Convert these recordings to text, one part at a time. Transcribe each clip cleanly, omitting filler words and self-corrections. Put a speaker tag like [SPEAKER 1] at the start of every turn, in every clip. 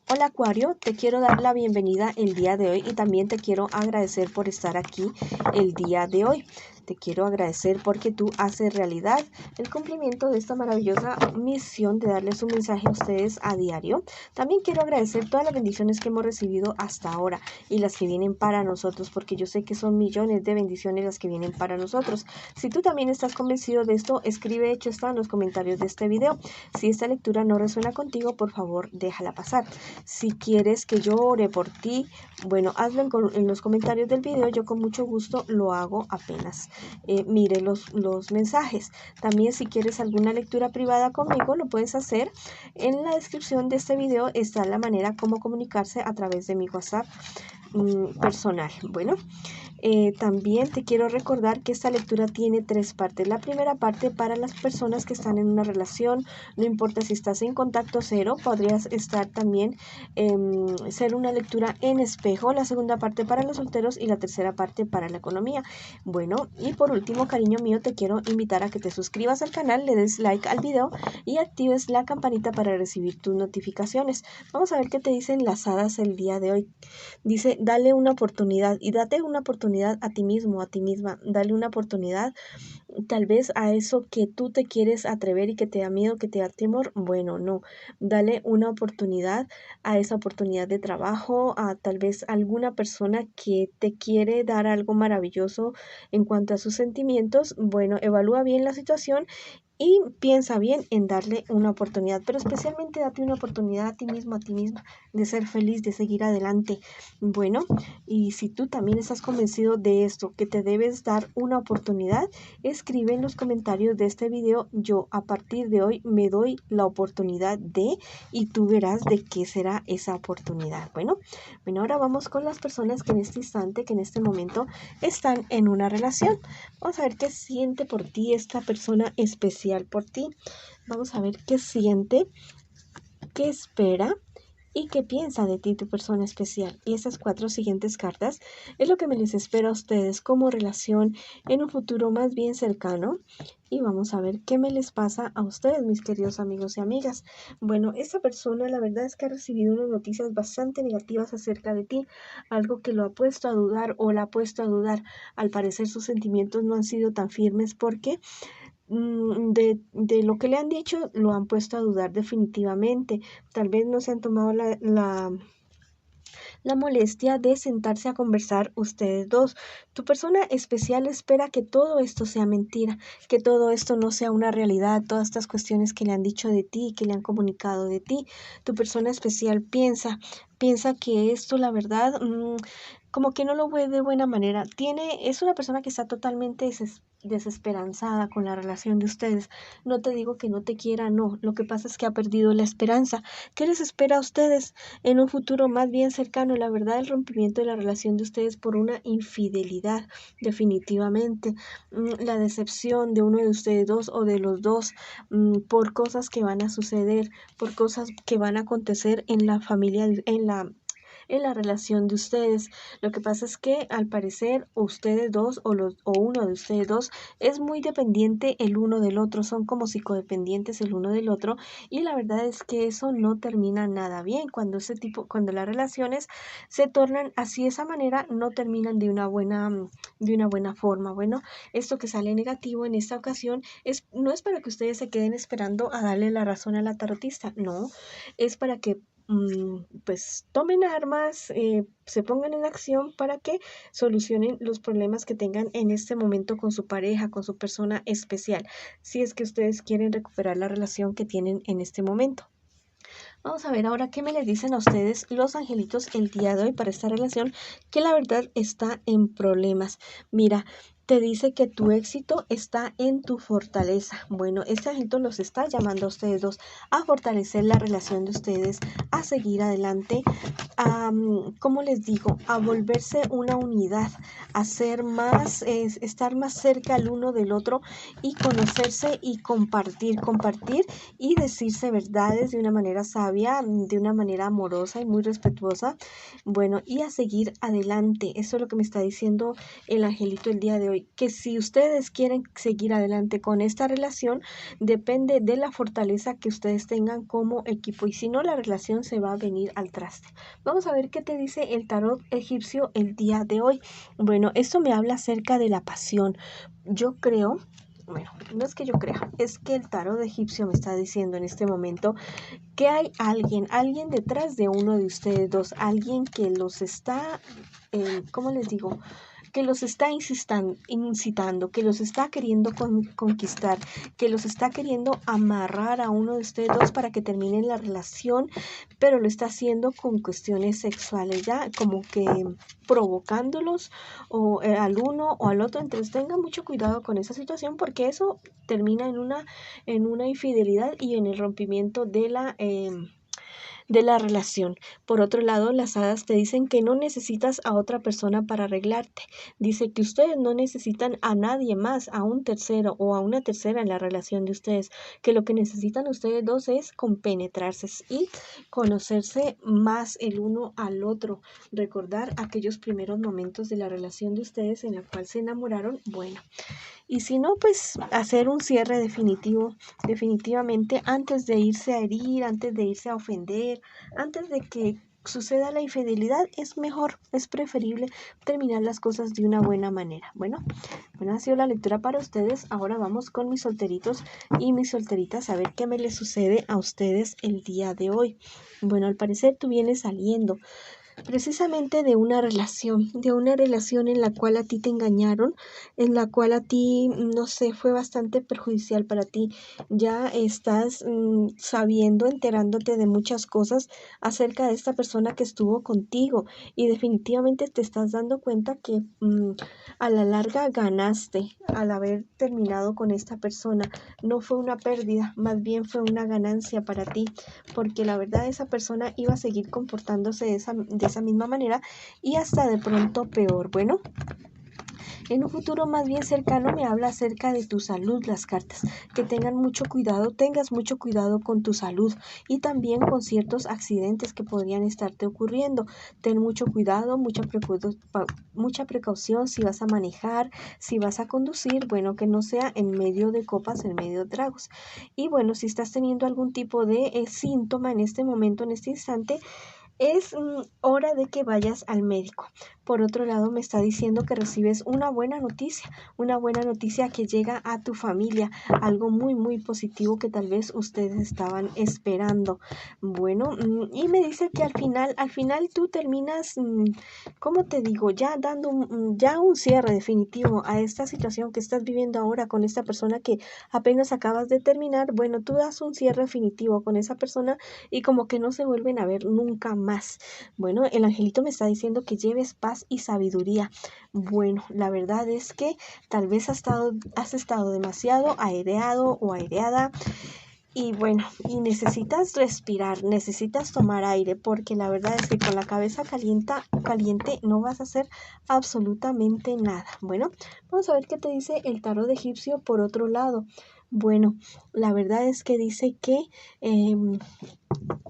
[SPEAKER 1] Hola Acuario, te quiero dar la bienvenida el día de hoy y también te quiero agradecer por estar aquí el día de hoy. Te quiero agradecer porque tú haces realidad el cumplimiento de esta maravillosa misión de darles un mensaje a ustedes a diario. También quiero agradecer todas las bendiciones que hemos recibido hasta ahora y las que vienen para nosotros, porque yo sé que son millones de bendiciones las que vienen para nosotros. Si tú también estás convencido de esto, escribe hecho está en los comentarios de este video. Si esta lectura no resuena contigo, por favor, déjala pasar. Si quieres que yo ore por ti, bueno, hazlo en los comentarios del video. Yo con mucho gusto lo hago apenas mire los mensajes. También si quieres alguna lectura privada conmigo, lo puedes hacer. En la descripción de este video está la manera como comunicarse a través de mi WhatsApp personal. Bueno, también te quiero recordar que esta lectura tiene tres partes. La primera parte para las personas que están en una relación, no importa si estás en contacto cero, podrías estar también ser una lectura en espejo. La segunda parte para los solteros y la tercera parte para la economía. Bueno, y por último, cariño mío, te quiero invitar a que te suscribas al canal, le des like al video y actives la campanita para recibir tus notificaciones. Vamos a ver qué te dicen las hadas el día de hoy. Dice, dale una oportunidad y date una oportunidad a ti mismo, a ti misma. Dale una oportunidad tal vez a eso que tú te quieres atrever y que te da miedo, que te da temor. Bueno, no. Dale una oportunidad a esa oportunidad de trabajo, a tal vez alguna persona que te quiere dar algo maravilloso en cuanto a sus sentimientos. Bueno, evalúa bien la situación y piensa bien en darle una oportunidad, pero especialmente date una oportunidad a ti mismo, a ti misma, de ser feliz, de seguir adelante. Bueno, y si tú también estás convencido de esto, que te debes dar una oportunidad, escribe en los comentarios de este video, yo a partir de hoy me doy la oportunidad de, y tú verás de qué será esa oportunidad. Bueno, ahora vamos con las personas que en este instante, que en este momento están en una relación. Vamos a ver qué siente por ti esta persona especial por ti. Vamos a ver qué siente, qué espera y qué piensa de ti tu persona especial. Y esas cuatro siguientes cartas es lo que me les espera a ustedes como relación en un futuro más bien cercano. Y vamos a ver qué me les pasa a ustedes, mis queridos amigos y amigas. Bueno, esta persona la verdad es que ha recibido unas noticias bastante negativas acerca de ti, algo que lo ha puesto a dudar o la ha puesto a dudar. Al parecer sus sentimientos no han sido tan firmes porque de lo que le han dicho lo han puesto a dudar definitivamente. Tal vez no se han tomado la molestia de sentarse a conversar ustedes dos. Tu persona especial espera que todo esto sea mentira, que todo esto no sea una realidad, todas estas cuestiones que le han dicho de ti, que le han comunicado de ti. Tu persona especial piensa que esto, la verdad, como que no lo ve de buena manera. Es una persona que está totalmente desesperanzada con la relación de ustedes. No te digo que no te quiera, no. Lo que pasa es que ha perdido la esperanza. ¿Qué les espera a ustedes en un futuro más bien cercano? La verdad, el rompimiento de la relación de ustedes por una infidelidad, definitivamente. La decepción de uno de ustedes dos o de los dos por cosas que van a suceder, por cosas que van a acontecer en la familia, en la relación de ustedes. Lo que pasa es que al parecer ustedes dos o uno de ustedes dos es muy dependiente el uno del otro, son como psicodependientes el uno del otro, y la verdad es que eso no termina nada bien. Cuando las relaciones se tornan así de esa manera, no terminan de una buena forma. Bueno, esto que sale negativo en esta ocasión no es para que ustedes se queden esperando a darle la razón a la tarotista, no, es para que pues tomen armas, se pongan en acción para que solucionen los problemas que tengan en este momento con su pareja, con su persona especial, si es que ustedes quieren recuperar la relación que tienen en este momento. Vamos a ver ahora qué me les dicen a ustedes los angelitos el día de hoy para esta relación que la verdad está en problemas. Mira, te dice que tu éxito está en tu fortaleza. Bueno, este angelito los está llamando a ustedes dos a fortalecer la relación de ustedes, a seguir adelante, a, ¿cómo les digo? A volverse una unidad, a ser más, estar más cerca el uno del otro y conocerse y compartir y decirse verdades de una manera sabia, de una manera amorosa y muy respetuosa. Bueno, y a seguir adelante. Eso es lo que me está diciendo el angelito el día de hoy. hoy, que si ustedes quieren seguir adelante con esta relación, depende de la fortaleza que ustedes tengan como equipo, y si no, la relación se va a venir al traste. Vamos a ver qué te dice el tarot egipcio el día de hoy. Bueno, esto me habla acerca de la pasión. Yo creo, bueno, no es que yo crea, es que el tarot egipcio me está diciendo en este momento que hay alguien detrás de uno de ustedes dos, alguien que los está, ¿cómo les digo? Que los está incitando, que los está queriendo conquistar, que los está queriendo amarrar a uno de ustedes dos para que terminen la relación, pero lo está haciendo con cuestiones sexuales, ya como que provocándolos o al uno o al otro. Entonces tengan mucho cuidado con esa situación, porque eso termina en una infidelidad y en el rompimiento de la relación. Por otro lado, las hadas te dicen que no necesitas a otra persona para arreglarte. Dice que ustedes no necesitan a nadie más, a un tercero o a una tercera en la relación de ustedes, que lo que necesitan ustedes dos es compenetrarse y conocerse más el uno al otro, recordar aquellos primeros momentos de la relación de ustedes en la cual se enamoraron. Bueno, y si no, pues hacer un cierre definitivamente, antes de irse a herir, antes de irse a ofender, antes de que suceda la infidelidad, es mejor, es preferible terminar las cosas de una buena manera. Bueno, ha sido la lectura para ustedes. Ahora vamos con mis solteritos y mis solteritas a ver qué me les sucede a ustedes el día de hoy. Bueno, al parecer tú vienes saliendo precisamente de una relación en la cual a ti te engañaron, en la cual a ti, no sé, fue bastante perjudicial para ti. Ya estás sabiendo, enterándote de muchas cosas acerca de esta persona que estuvo contigo, y definitivamente te estás dando cuenta que a la larga ganaste al haber terminado con esta persona. No fue una pérdida, más bien fue una ganancia para ti, porque la verdad esa persona iba a seguir comportándose de esa misma manera y hasta de pronto peor. Bueno, en un futuro más bien cercano me habla acerca de tu salud las cartas, que tengas mucho cuidado con tu salud y también con ciertos accidentes que podrían estarte ocurriendo. Ten mucho cuidado, mucha precaución si vas a manejar, si vas a conducir, bueno, que no sea en medio de copas, en medio de tragos. Y bueno, si estás teniendo algún tipo de síntoma en este momento, en este instante, es hora de que vayas al médico. Por otro lado, me está diciendo que recibes una buena noticia que llega a tu familia, algo muy, muy positivo que tal vez ustedes estaban esperando. Bueno, y me dice que al final tú terminas, ¿cómo te digo? Ya dando ya un cierre definitivo a esta situación que estás viviendo ahora con esta persona que apenas acabas de terminar. Bueno, tú das un cierre definitivo con esa persona y como que no se vuelven a ver nunca más. Bueno, el angelito me está diciendo que lleves paz y sabiduría. Bueno, la verdad es que tal vez has estado demasiado aireado o aireada, y bueno, y necesitas respirar, necesitas tomar aire, porque la verdad es que con la cabeza caliente no vas a hacer absolutamente nada. Bueno, vamos a ver qué te dice el tarot egipcio por otro lado. Bueno, la verdad es que dice que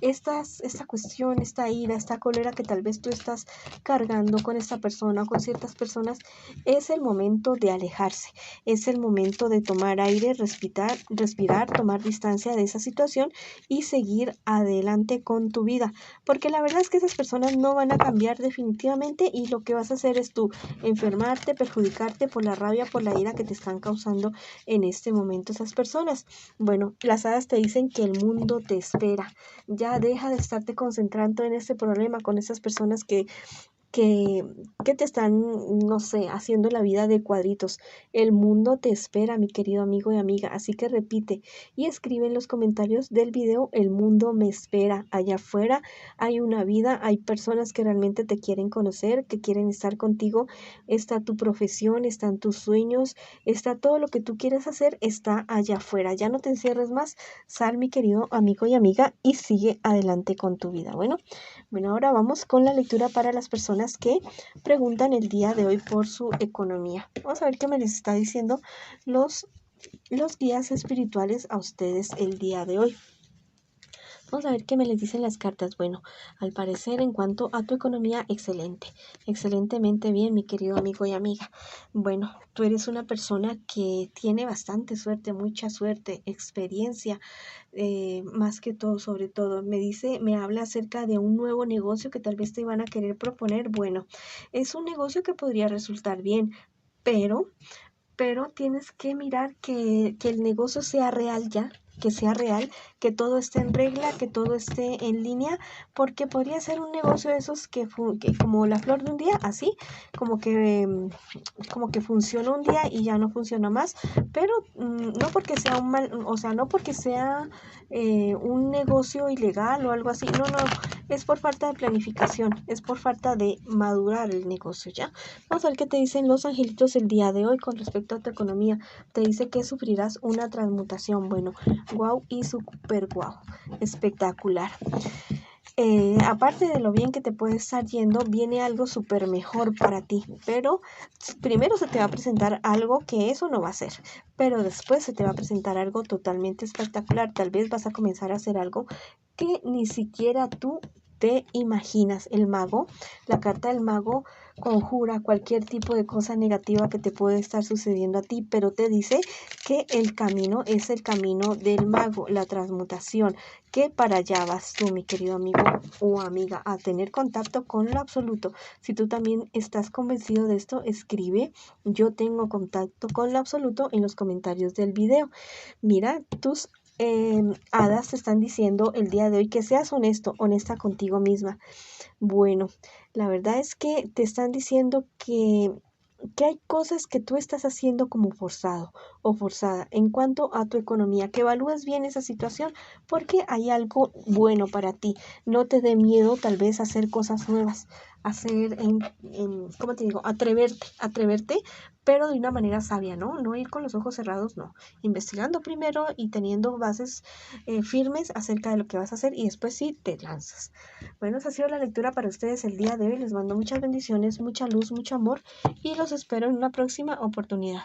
[SPEAKER 1] esta cuestión, esta ira, esta cólera que tal vez tú estás cargando con esta persona o con ciertas personas, es el momento de alejarse, es el momento de tomar aire, respirar, tomar distancia de esa situación y seguir adelante con tu vida, porque la verdad es que esas personas no van a cambiar definitivamente, y lo que vas a hacer es tú enfermarte, perjudicarte por la rabia, por la ira que te están causando en este momento esas personas. Bueno, las hadas te dicen que el mundo te espera. Ya deja de estarte concentrando en este problema con esas personas que te están, no sé, haciendo la vida de cuadritos. El mundo te espera, mi querido amigo y amiga, así que repite y escribe en los comentarios del video: el mundo me espera. Allá afuera hay una vida, hay personas que realmente te quieren conocer, que quieren estar contigo. Está tu profesión, están tus sueños, está todo lo que tú quieres hacer, está allá afuera. Ya no te encierres más, sal, mi querido amigo y amiga, y sigue adelante con tu vida. Bueno, ahora vamos con la lectura para las personas que preguntan el día de hoy por su economía. Vamos a ver qué me les está diciendo los guías espirituales a ustedes el día de hoy. Vamos a ver qué me les dicen las cartas. Bueno, al parecer en cuanto a tu economía, excelente. Excelentemente bien, mi querido amigo y amiga. Bueno, tú eres una persona que tiene bastante suerte, mucha suerte, experiencia, más que todo, sobre todo. Me habla acerca de un nuevo negocio que tal vez te van a querer proponer. Bueno, es un negocio que podría resultar bien, pero tienes que mirar que el negocio sea real ya, que sea real, que todo esté en regla, que todo esté en línea, porque podría ser un negocio de esos que como la flor de un día, así, como que, como que funciona un día y ya no funciona más, pero no porque sea un mal, o sea, no porque sea un negocio ilegal o algo así, no, no, es por falta de planificación, es por falta de madurar el negocio, ¿ya? Vamos a ver qué te dicen los angelitos el día de hoy con respecto a tu economía. Te dice que sufrirás una transmutación. Bueno, wow y super wow. Espectacular. Aparte de lo bien que te puede estar yendo, viene algo súper mejor para ti. Pero primero se te va a presentar algo que eso no va a ser. Pero después se te va a presentar algo totalmente espectacular. Tal vez vas a comenzar a hacer algo que ni siquiera tú te imaginas. El mago, la carta del mago conjura cualquier tipo de cosa negativa que te puede estar sucediendo a ti, pero te dice que el camino es el camino del mago, la transmutación, que para allá vas tú, mi querido amigo o amiga, a tener contacto con lo absoluto. Si tú también estás convencido de esto, escribe yo tengo contacto con lo absoluto en los comentarios del video. Mira, tus hadas te están diciendo el día de hoy que seas honesto, honesta contigo misma. Bueno, la verdad es que te están diciendo que hay cosas que tú estás haciendo como forzado o forzada en cuanto a tu economía, que evalúes bien esa situación porque hay algo bueno para ti. No te dé miedo tal vez hacer cosas nuevas, hacer, ¿cómo te digo? Atreverte, pero de una manera sabia, ¿no? No ir con los ojos cerrados, no. Investigando primero y teniendo bases firmes acerca de lo que vas a hacer y después sí te lanzas. Bueno, esa ha sido la lectura para ustedes el día de hoy. Les mando muchas bendiciones, mucha luz, mucho amor y los espero en una próxima oportunidad.